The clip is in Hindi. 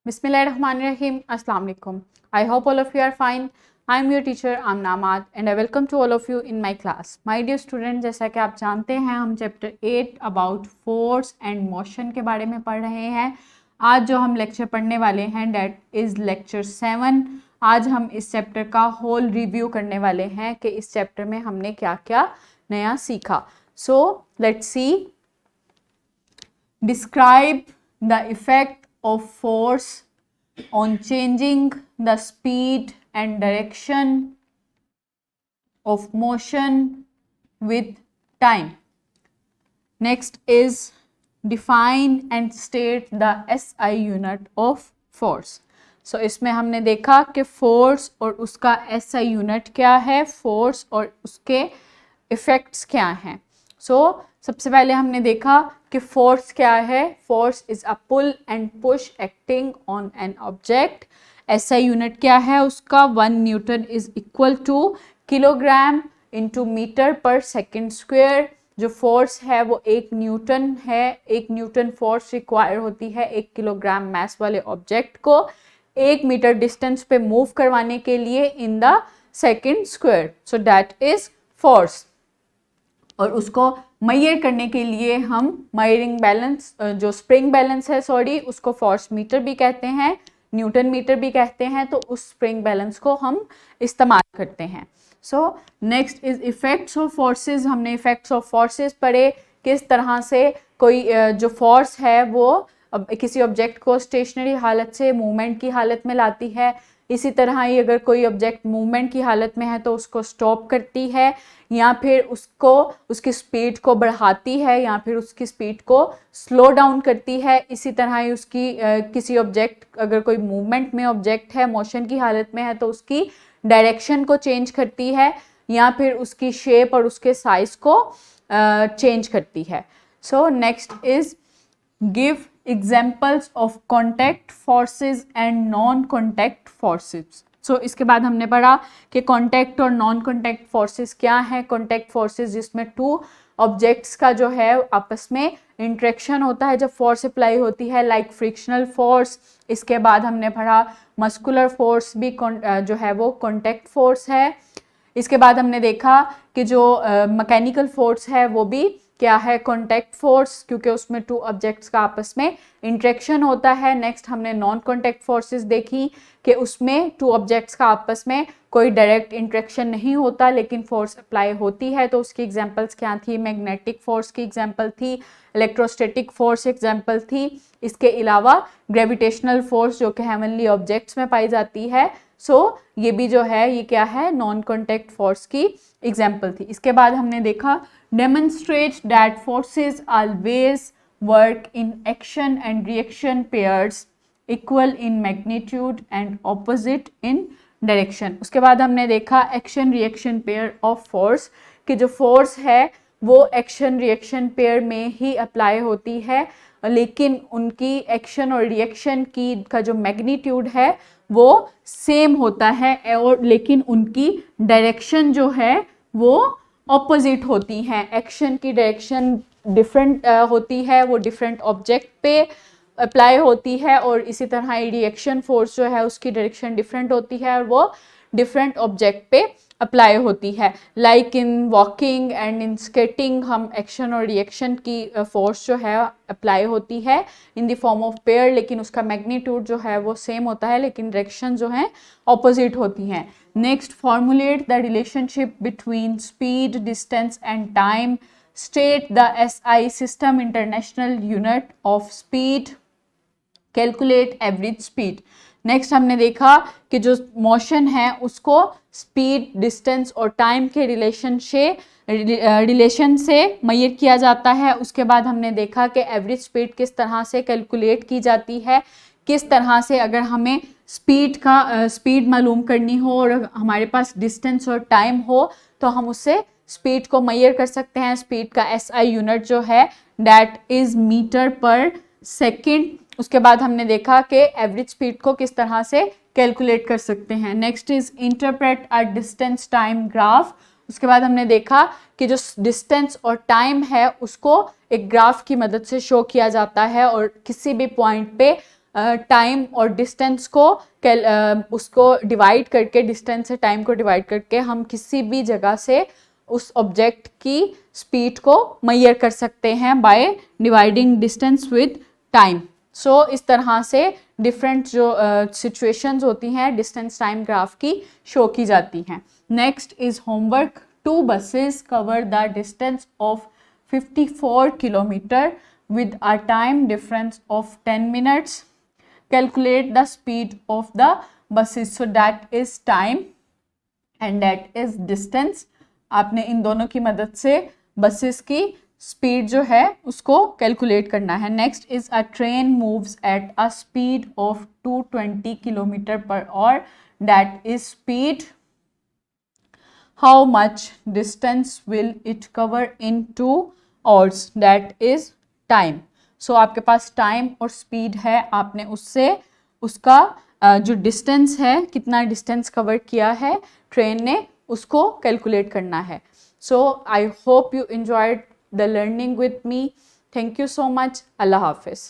Bismillahirrahmanirrahim. Assalamu alaikum. I hope all of you are fine. I am your teacher Amna Ahmad and I welcome to all of you in my class. My dear student, जैसा कि आप जानते हैं हम chapter 8 about force and motion के बारे में पढ़ रहे हैं। आज जो हम लेक्चर पढ़ने वाले हैं डेट इज़ लेक्चर 7। आज हम इस चैप्टर का होल रिव्यू करने वाले हैं कि इस चैप्टर में हमने क्या क्या नया सीखा। So let's see, describe the effect of force on changing the speed and direction of motion with time. Next is define and state the SI unit of force. So इसमें हमने देखा कि force और उसका SI यूनिट क्या है, force और उसके effects क्या हैं। सबसे पहले हमने देखा कि फोर्स क्या है। Force is a pull and push acting on an object. SI unit क्या है उसका, 1 newton is equal to kilogram into metre per second square. जो फोर्स है वो 1 न्यूटन है। 1 न्यूटन फोर्स रिक्वायर होती है 1 किलोग्राम मैस वाले ऑब्जेक्ट को 1 मीटर डिस्टेंस पे मूव करवाने के लिए in the second square. So that is force. और उसको मेजर करने के लिए हम मेजरिंग बैलेंस, जो स्प्रिंग बैलेंस है उसको फोर्स मीटर भी कहते हैं, न्यूटन मीटर भी कहते हैं। तो उस स्प्रिंग बैलेंस को हम इस्तेमाल करते हैं। Next is effects of forces. हमने इफेक्ट्स ऑफ फोर्सेस पढ़े, किस तरह से कोई जो फोर्स है वो किसी ऑब्जेक्ट को स्टेशनरी हालत से मूवमेंट की हालत में लाती है। इसी तरह ही अगर कोई ऑब्जेक्ट मूवमेंट की हालत में है तो उसको स्टॉप करती है, या फिर उसको उसकी स्पीड को बढ़ाती है, या फिर उसकी स्पीड को स्लो डाउन करती है। इसी तरह ही उसकी किसी ऑब्जेक्ट, अगर कोई मूवमेंट में ऑब्जेक्ट है, मोशन की हालत में है, तो उसकी डायरेक्शन को चेंज करती है, या फिर उसकी शेप और उसके साइज को चेंज करती है। Next is give examples of contact forces and non contact forces. इसके बाद हमने पढ़ा कि कॉन्टैक्ट और नॉन कॉन्टैक्ट फोर्सेस क्या है। कॉन्टैक्ट फोर्सेस जिसमें 2 ऑब्जेक्ट्स का जो है आपस में इंट्रैक्शन होता है जब फोर्स अप्लाई होती है, लाइक फ्रिक्शनल फोर्स। इसके बाद हमने पढ़ा मस्कुलर फोर्स भी जो है वो कॉन्टैक्ट फोर्स है। इसके बाद हमने देखा कि जो मैकेनिकल फोर्स है वो भी क्या है, कॉन्टैक्ट फोर्स, क्योंकि उसमें 2 ऑब्जेक्ट्स का आपस में इंट्रैक्शन होता है। नेक्स्ट हमने नॉन कॉन्टैक्ट फोर्सेस देखी कि उसमें 2 ऑब्जेक्ट्स का आपस में कोई डायरेक्ट इंट्रैक्शन नहीं होता लेकिन फोर्स अप्लाई होती है। तो उसकी एग्जांपल्स क्या थी, मैग्नेटिक फोर्स की एग्जांपल थी, इलेक्ट्रोस्टैटिक फोर्स एग्जांपल थी। इसके अलावा ग्रेविटेशनल फोर्स जो कि हेवनली ऑब्जेक्ट्स में पाई जाती है। ये भी जो है ये क्या है, नॉन कॉन्टैक्ट फोर्स की एग्जांपल थी। इसके बाद हमने देखा demonstrate that forces always work in action and reaction pairs equal in magnitude and opposite in direction। उसके बाद हमने देखा action reaction pair of force, कि जो फोर्स है वो एक्शन रिएक्शन पेयर में ही अप्लाई होती है, लेकिन उनकी एक्शन और रिएक्शन की का जो मैग्नीट्यूड है वो सेम होता है, और लेकिन उनकी डायरेक्शन जो है वो ऑपोजिट होती हैं। एक्शन की डायरेक्शन डिफरेंट होती है, वो डिफरेंट ऑब्जेक्ट पे अप्लाई होती है, और इसी तरह रिएक्शन फोर्स जो है उसकी डायरेक्शन डिफरेंट होती है और वो डिफरेंट ऑब्जेक्ट पे अप्लाई होती है। Like in walking and in skating हम एक्शन और रिएक्शन की फोर्स जो है अप्लाई होती है in the form of pair, लेकिन उसका मैग्नीट्यूड जो है वो सेम होता है, लेकिन डायरेक्शन जो है ऑपोजिट होती हैं। Next, formulate the relationship between speed, distance and time. State the SI system international unit of speed. Calculate average speed. Next हमने देखा कि जो मोशन है उसको स्पीड, डिस्टेंस और टाइम के रिलेशन से मेजर किया जाता है। उसके बाद हमने देखा कि एवरेज स्पीड किस तरह से कैलकुलेट की जाती है, किस तरह से अगर हमें स्पीड मालूम करनी हो और हमारे पास डिस्टेंस और टाइम हो तो हम उससे स्पीड को मेजर कर सकते हैं। स्पीड का SI यूनिट जो है that is metre per second. उसके बाद हमने देखा कि एवरेज स्पीड को किस तरह से कैलकुलेट कर सकते हैं। Next is interpret a distance time graph. उसके बाद हमने देखा कि जो डिस्टेंस और टाइम है उसको एक ग्राफ की मदद से शो किया जाता है, और किसी भी पॉइंट पे टाइम और डिस्टेंस को उसको डिवाइड करके, डिस्टेंस से टाइम को डिवाइड करके हम किसी भी जगह से उस ऑब्जेक्ट की स्पीड को मेजर कर सकते हैं by dividing distance with time. So इस तरह से डिफरेंट जो सिचुएशंस होती हैं डिस्टेंस टाइम ग्राफ की शो की जाती हैं। Next is homework. 2 buses cover the distance of 54 kilometer with a time difference of 10 minutes. Calculate the speed of the buses. So that is time and that is distance. आपने इन दोनों की मदद से बसेस की स्पीड जो है उसको कैलकुलेट करना है। Next is a train moves at a speed of 220 kilometre per hour, that is speed. How much distance will it cover in 2 hours, that is time. So आपके पास टाइम और स्पीड है, आपने उससे उसका जो डिस्टेंस है, कितना डिस्टेंस कवर किया है ट्रेन ने, उसको कैलकुलेट करना है। So I hope you enjoyed the learning with me. Thank you so much. Allah Hafiz.